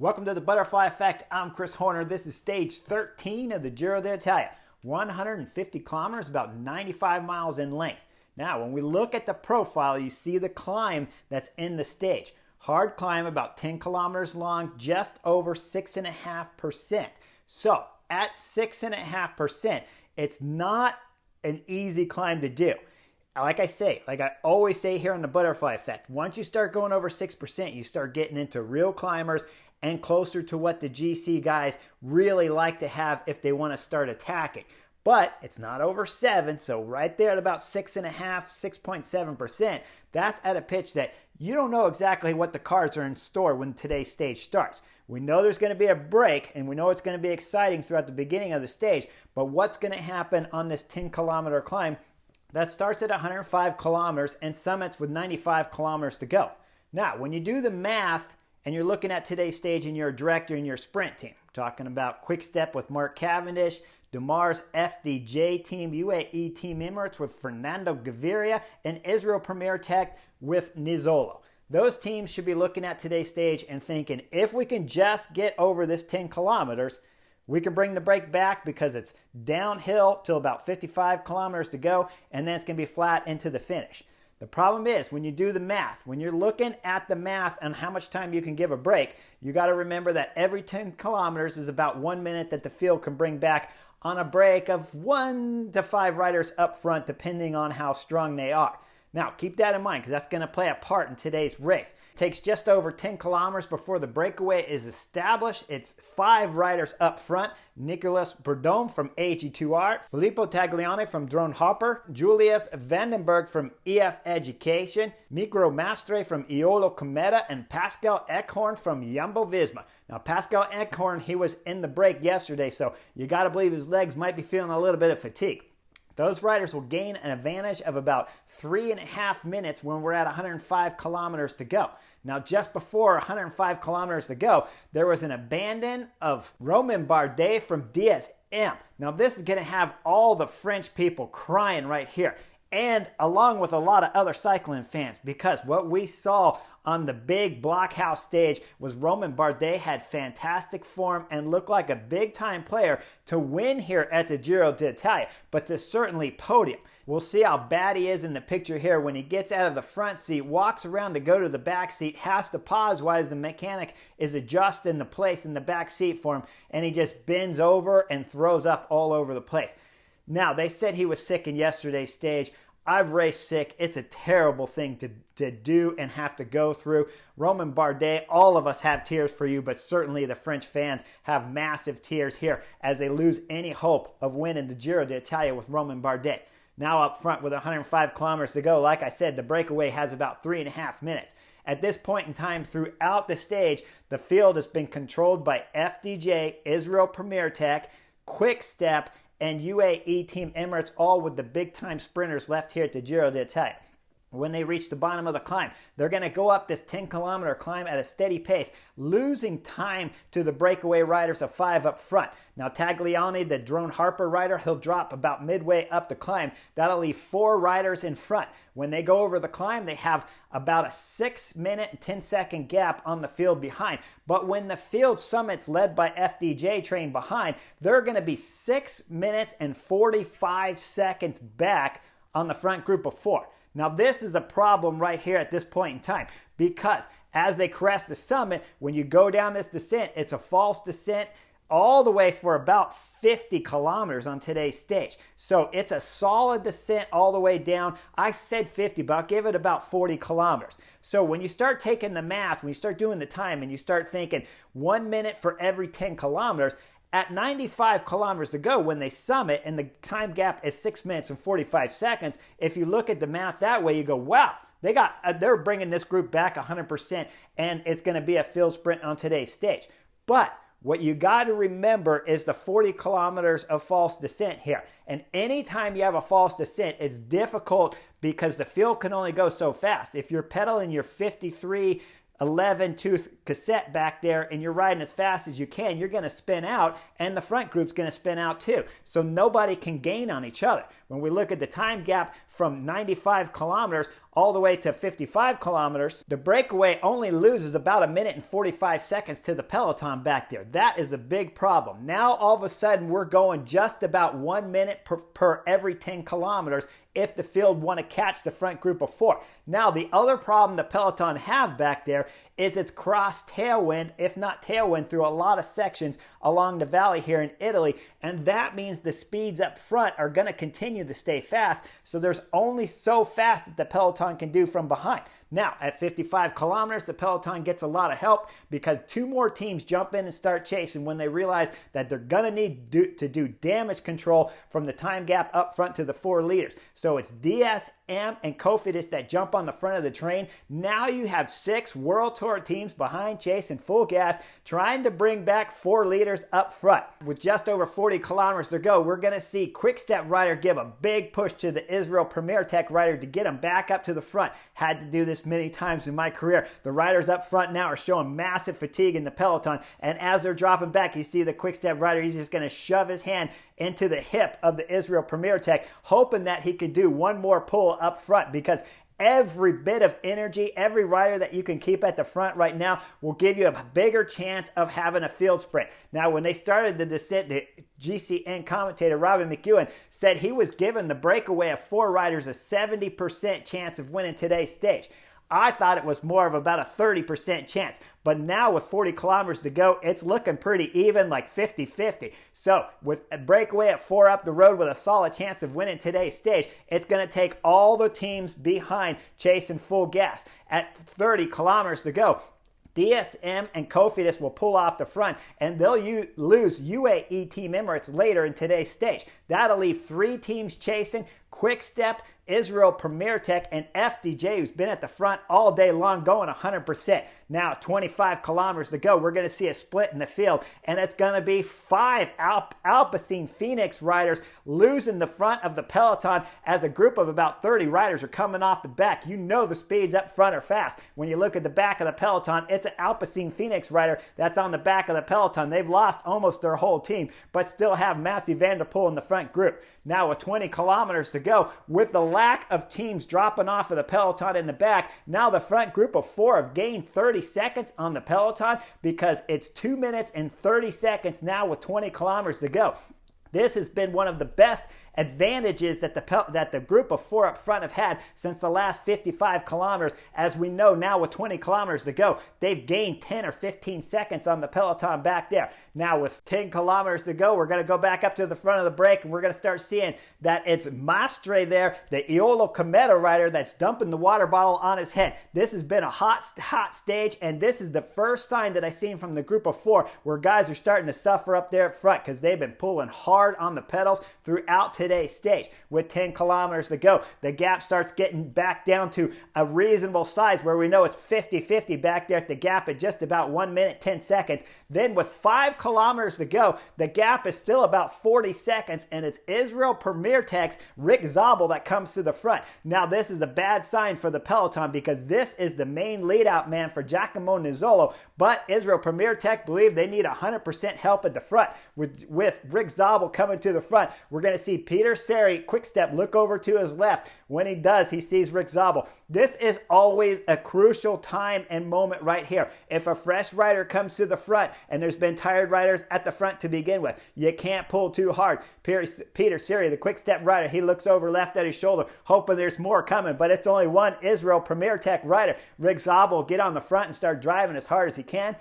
Welcome to the Butterfly Effect. I'm Chris Horner. This is stage 13 of the Giro d'Italia. 150 kilometers, about 95 miles in length. Now, when we look at the profile, you see the climb that's in the stage. Hard climb, about 10 kilometers long, just over 6.5%. So, at 6.5%, it's not an easy climb to do. Like I always say here on the Butterfly Effect, once you start going over 6%, you start getting into real climbers and closer to what the GC guys really like to have if they want to start attacking. But it's not over 7, so right there at about 6.5, 6.7%, that's at a pitch that you don't know exactly what the cards are in store when today's stage starts. We know there's going to be a break, and we know it's going to be exciting throughout the beginning of the stage, but what's going to happen on this 10-kilometer climb that starts at 105 kilometers and summits with 95 kilometers to go? Now, when you do the math, and you're looking at today's stage and you're a director in your sprint team, talking about Quick Step with Mark Cavendish, Demar's FDJ team, UAE Team Emirates with Fernando Gaviria, and Israel Premier Tech with Nizzolo. Those teams should be looking at today's stage and thinking, if we can just get over this 10 kilometers, we can bring the break back because it's downhill till about 55 kilometers to go, and then it's going to be flat into the finish. The problem is, when you do the math, when you're looking at the math and how much time you can give a break, you got to remember that every 10 kilometers is about 1 minute that the field can bring back on a break of 1 to 5 riders up front, depending on how strong they are. Now, keep that in mind because that's going to play a part in today's race. It takes just over 10 kilometers before the breakaway is established. It's 5 riders up front. Nicolas Bourdon from AG2R, Filippo Tagliani from Drone Hopper, Julius Vandenberg from EF Education, Mikro Mastre from Iolo Cometa, and Pascal Eckhorn from Jumbo Visma. Now, Pascal Eckhorn, he was in the break yesterday, so you got to believe his legs might be feeling a little bit of fatigue. Those riders will gain an advantage of about 3.5 minutes when we're at 105 kilometers to go. Now, just before 105 kilometers to go, there was an abandon of Romain Bardet from DSM. Now, this is going to have all the French people crying right here, and along with a lot of other cycling fans, because what we saw on the big blockhouse stage was Romain Bardet had fantastic form and looked like a big-time player to win here at the Giro d'Italia, but to certainly podium. We'll see how bad he is in the picture here when he gets out of the front seat, walks around to go to the back seat, has to pause while the mechanic is adjusting the place in the back seat for him, and he just bends over and throws up all over the place. Now, they said he was sick in yesterday's stage. I've raced sick. It's a terrible thing to do and have to go through. Romain Bardet, all of us have tears for you, but certainly the French fans have massive tears here as they lose any hope of winning the Giro d'Italia with Romain Bardet. Now up front with 105 kilometers to go, like I said, the breakaway has about 3.5 minutes. At this point in time throughout the stage, the field has been controlled by FDJ, Israel Premier Tech, Quick Step, and UAE Team Emirates, all with the big-time sprinters left here at the Giro d'Italia. When they reach the bottom of the climb, they're going to go up this 10-kilometer climb at a steady pace, losing time to the breakaway riders of 5 up front. Now, Tagliani, the Drone Harper rider, he'll drop about midway up the climb. That'll leave 4 riders in front. When they go over the climb, they have about a 6-minute and 10-second gap on the field behind. But when the field summits led by FDJ train behind, they're going to be 6 minutes and 45 seconds back on the front group of 4. Now, this is a problem right here at this point in time because as they crest the summit, when you go down this descent, it's a false descent all the way for about 50 kilometers on today's stage. So it's a solid descent all the way down. I said 50, but I'll give it about 40 kilometers. So when you start taking the math, when you start doing the time and you start thinking 1 minute for every 10 kilometers, at 95 kilometers to go when they summit and the time gap is 6 minutes and 45 seconds, if you look at the math that way, you go, wow, they're bringing this group back 100% and it's going to be a field sprint on today's stage. But what you got to remember is the 40 kilometers of false descent here. And anytime you have a false descent, it's difficult because the field can only go so fast. If you're pedaling your 53 11 tooth cassette back there and you're riding as fast as you can, you're going to spin out, and the front group's going to spin out too. So nobody can gain on each other. When we look at the time gap from 95 kilometers all the way to 55 kilometers, the breakaway only loses about 1 minute and 45 seconds to the peloton back there. That is a big problem. Now all of a sudden we're going just about 1 minute per every 10 kilometers if the field want to catch the front group of 4. Now the other problem the peloton have back there is it's cross tailwind, if not tailwind, through a lot of sections along the valley here in Italy, and that means the speeds up front are going to continue to stay fast, so there's only so fast that the peloton can do from behind. Now, at 55 kilometers, the peloton gets a lot of help because 2 more teams jump in and start chasing when they realize that they're going to need to do damage control from the time gap up front to the 4 leaders. So it's DS, M, and Cofidis that jump on the front of the train. Now you have 6 World Tour teams behind chasing full gas, trying to bring back 4 leaders up front. With just over 40 kilometers to go, we're going to see Quick-Step rider give a big push to the Israel Premier Tech rider to get him back up to the front. Had to do this many times in my career. The riders up front now are showing massive fatigue in the peloton, and as they're dropping back, you see the Quick-Step rider, he's just going to shove his hand into the hip of the Israel Premier Tech, hoping that he could do one more pull up front, because every bit of energy, every rider that you can keep at the front right now will give you a bigger chance of having a field sprint. Now, when they started the descent, the GCN commentator Robin McEwen said he was giving the breakaway of 4 riders a 70% chance of winning today's stage. I thought it was more of about a 30% chance. But now with 40 kilometers to go, it's looking pretty even, like 50-50. So with a breakaway at 4 up the road with a solid chance of winning today's stage, it's going to take all the teams behind chasing full gas. At 30 kilometers to go, DSM and Cofidis will pull off the front, and they'll lose UAE Team Emirates later in today's stage. That'll leave 3 teams chasing: Quick-Step, Israel Premier Tech, and FDJ, who's been at the front all day long going 100%. Now, 25 kilometers to go, we're going to see a split in the field, and it's going to be 5 Alpecin Phoenix riders losing the front of the peloton as a group of about 30 riders are coming off the back. You know the speeds up front are fast. When you look at the back of the peloton, it's an Alpecin Phoenix rider that's on the back of the peloton. They've lost almost their whole team, but still have Matthew Van Der Poel in the front group. Now, with 20 kilometers to go, with the lack of teams dropping off of the peloton in the back, now the front group of 4 have gained 30 seconds on the peloton because it's 2 minutes and 30 seconds now with 20 kilometers to go. This has been one of the best advantages that the group of 4 up front have had since the last 55 kilometers. As we know now, with 20 kilometers to go, they've gained 10 or 15 seconds on the peloton back there. Now with 10 kilometers to go, we're going to go back up to the front of the break, and we're going to start seeing that it's Mastre there, the Iolo Cometa rider, that's dumping the water bottle on his head. This has been a hot stage, and this is the first sign that I've seen from the group of 4 where guys are starting to suffer up there up front because they've been pulling hard on the pedals throughout today's stage. With 10 kilometers to go, the gap starts getting back down to a reasonable size where we know it's 50-50 back there at the gap at just about 1 minute 10 seconds. Then with 5 kilometers to go, the gap is still about 40 seconds, and it's Israel Premier Tech's Rick Zabel that comes to the front. Now this is a bad sign for the peloton because this is the main lead out man for Giacomo Nizzolo, but Israel Premier Tech believe they need 100% help at the front. With Rick Zabel coming to the front, we're going to see Peter Seri, Quick-Step, look over to his left. When he does, he sees Rick Zabel. This is always a crucial time and moment right here. If a fresh rider comes to the front, and there's been tired riders at the front to begin with, you can't pull too hard. Peter Seri, the Quick-Step rider, he looks over left at his shoulder, hoping there's more coming, but it's only one Israel Premier Tech rider. Rick Zabel will get on the front and start driving as hard as he can.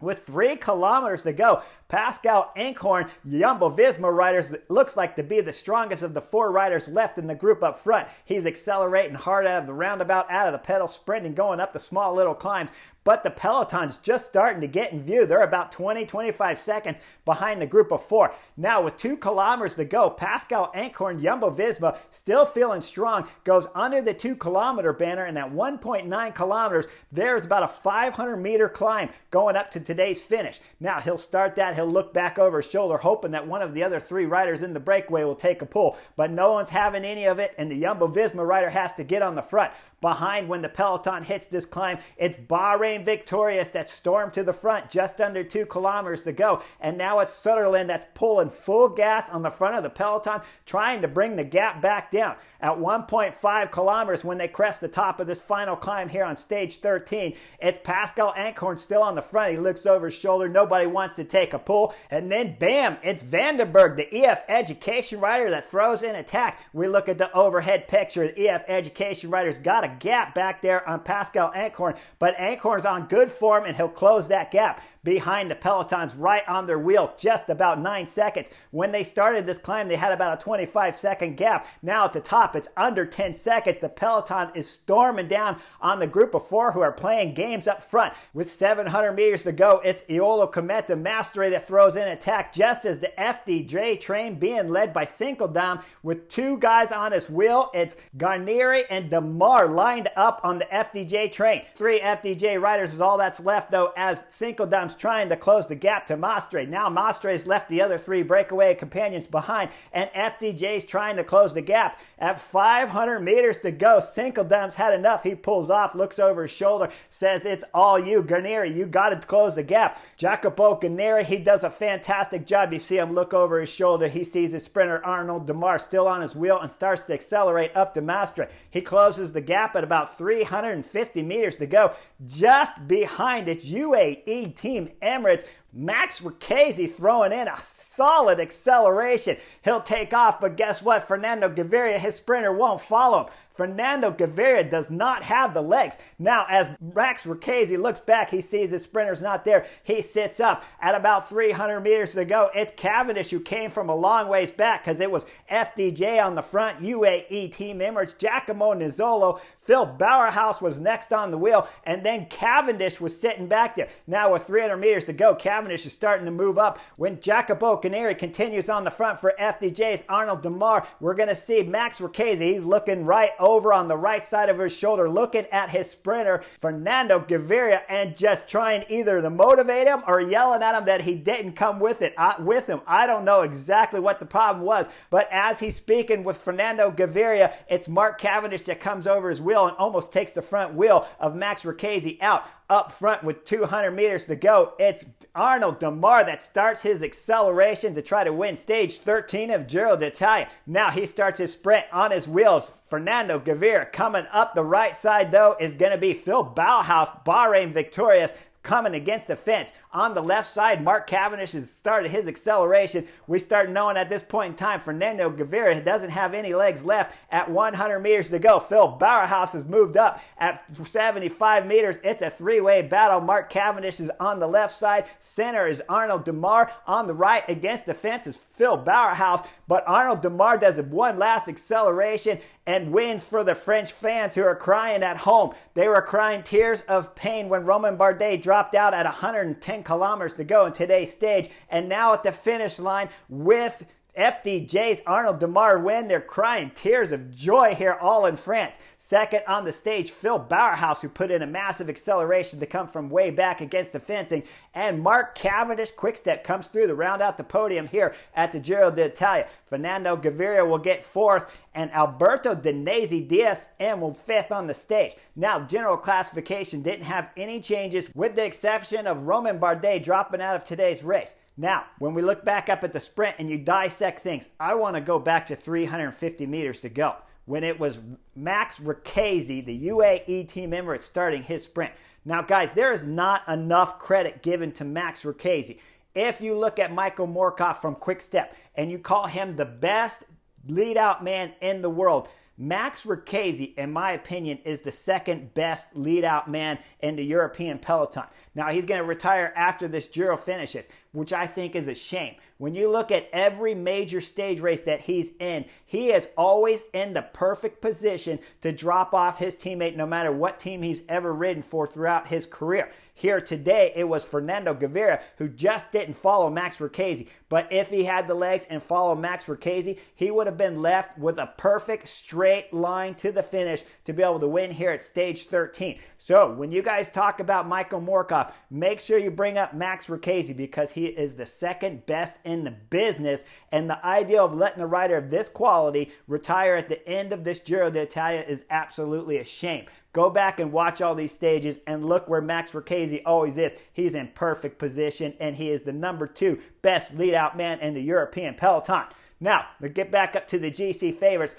With 3 kilometers to go, Pascal Ankhorn, Jumbo-Visma riders, looks like to be the strongest of the 4 riders left in the group up front. He's accelerating hard out of the roundabout, out of the pedal, sprinting, going up the small little climbs. But the peloton's just starting to get in view. They're about 20-25 seconds behind the group of 4. Now with 2 kilometers to go, Pascal Ankhorn, Jumbo-Visma, still feeling strong, goes under the 2 kilometer banner, and at 1.9 kilometers, there's about a 500-meter climb going up to today's finish. Now he'll start that, he'll look back over his shoulder, hoping that one of the other 3 riders in the breakaway will take a pull, but no one's having any of it, and the Jumbo-Visma rider has to get on the front. Behind, when the peloton hits this climb, it's Bahrain Bahrain Victorious that stormed to the front just under 2 kilometers to go. And now it's Sutherland that's pulling full gas on the front of the peloton, trying to bring the gap back down. At 1.5 kilometers when they crest the top of this final climb here on stage 13, it's Pascal Ankhorn still on the front. He looks over his shoulder. Nobody wants to take a pull. And then bam, it's Vandenberg, the EF Education rider that throws in attack. We look at the overhead picture. The EF Education rider's got a gap back there on Pascal Ankhorn, but Ankhorn's on good form and he'll close that gap behind the pelotons right on their wheels, just about 9 seconds. When they started this climb, they had about a 25-second gap. Now at the top, it's under 10 seconds. The peloton is storming down on the group of 4 who are playing games up front. With 700 meters to go, it's Iolo Cometa Mastery that throws in attack just as the FDJ train being led by Sinkeldam with 2 guys on his wheel. It's Garnieri and Demar lined up on the FDJ train. 3 FDJ riders is all that's left though, as Sinkeldam trying to close the gap to Mastre. Now Mastre's left the other 3 breakaway companions behind, and FDJ's trying to close the gap. At 500 meters to go, Sinkeldam's had enough. He pulls off, looks over his shoulder, says, "It's all you, Garnieri. You got to close the gap." Jacopo Garnieri, he does a fantastic job. You see him look over his shoulder. He sees his sprinter Arnaud Demar still on his wheel and starts to accelerate up to Mastre. He closes the gap at about 350 meters to go. Just behind its UAE Team Emirates, Max Ricchesi throwing in a solid acceleration. He'll take off, but guess what? Fernando Gaviria, his sprinter, won't follow him. Fernando Gaviria does not have the legs. Now, as Max Ricchesi looks back, he sees his sprinter's not there. He sits up. At about 300 meters to go, it's Cavendish who came from a long ways back because it was FDJ on the front, UAE Team Emirates, Giacomo Nizzolo, Phil Bauerhaus was next on the wheel, and then Cavendish was sitting back there. Now with 300 meters to go, Cavendish is starting to move up. When Jacopo Caneri continues on the front for FDJ's Arnaud Demar, we're going to see Max Ricchesi. He's looking right over on the right side of his shoulder, looking at his sprinter, Fernando Gaviria, and just trying either to motivate him or yelling at him that he didn't come with him. I don't know exactly what the problem was, but as he's speaking with Fernando Gaviria, it's Mark Cavendish that comes over his wheel and almost takes the front wheel of Max Ricchesi out. Up front with 200 meters to go, it's Arnaud Demar that starts his acceleration to try to win stage 13 of Giro d'Italia. Now he starts his sprint on his wheels. Fernando Gaviria coming up the right side though is going to be Phil Bauhaus, Bahrain Victorious, coming against the fence. On the left side, Mark Cavendish has started his acceleration. We start knowing at this point in time, Fernando Gaviria doesn't have any legs left at 100 meters to go. Phil Bauerhaus has moved up at 75 meters. It's a 3-way battle. Mark Cavendish is on the left side. Center is Arnaud Demar. On the right against the fence is Phil Bauerhaus. But Arnaud Demar does one last acceleration and wins for the French fans who are crying at home. They were crying tears of pain when Romain Bardet dropped out at 110 kilometers to go in today's stage. And now at the finish line with FDJ's Arnaud Demar win, they're crying tears of joy here all in France. Second on the stage, Phil Bauerhaus, who put in a massive acceleration to come from way back against the fencing. And Mark Cavendish, quick step, comes through to round out the podium here at the Giro d'Italia. Fernando Gaviria will get 4th, and Alberto Danesi Diaz will 5th on the stage. Now, general classification didn't have any changes with the exception of Romain Bardet dropping out of today's race. Now, when we look back up at the sprint and you dissect things, I want to go back to 350 meters to go, when it was Max Ricchesi, the UAE Team Emirates, starting his sprint. Now, guys, there is not enough credit given to Max Ricchesi. If you look at Michael Morkov from Quick Step and you call him the best lead-out man in the world, Max Ricchesi, in my opinion, is the second best lead-out man in the European peloton. Now, he's going to retire after this Giro finishes, which I think is a shame. When you look at every major stage race that he's in, he is always in the perfect position to drop off his teammate no matter what team he's ever ridden for throughout his career. Here today, it was Fernando Gaviria who just didn't follow Max Ricchesi. But if he had the legs and followed Max Ricchesi, he would have been left with a perfect straight line to the finish to be able to win here at stage 13. So when you guys talk about Michael Morkov, make sure you bring up Max Ricchesi because he is the second best in the business. And the idea of letting a rider of this quality retire at the end of this Giro d'Italia is absolutely a shame. Go back and watch all these stages and look where Max Verkese always is. He's in perfect position, and he is the number 2 best lead-out man in the European peloton. Now, let's get back up to the GC favorites,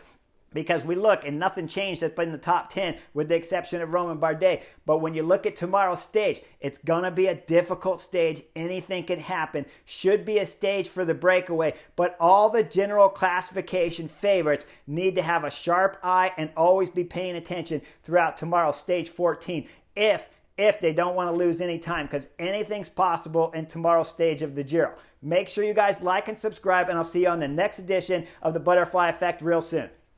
because we look and nothing changed that's been in the top 10 with the exception of Romain Bardet. But when you look at tomorrow's stage, it's going to be a difficult stage. Anything can happen. Should be a stage for the breakaway. But all the general classification favorites need to have a sharp eye and always be paying attention throughout tomorrow's stage 14 if they don't want to lose any time, because anything's possible in tomorrow's stage of the Giro. Make sure you guys like and subscribe, and I'll see you on the next edition of the Butterfly Effect real soon.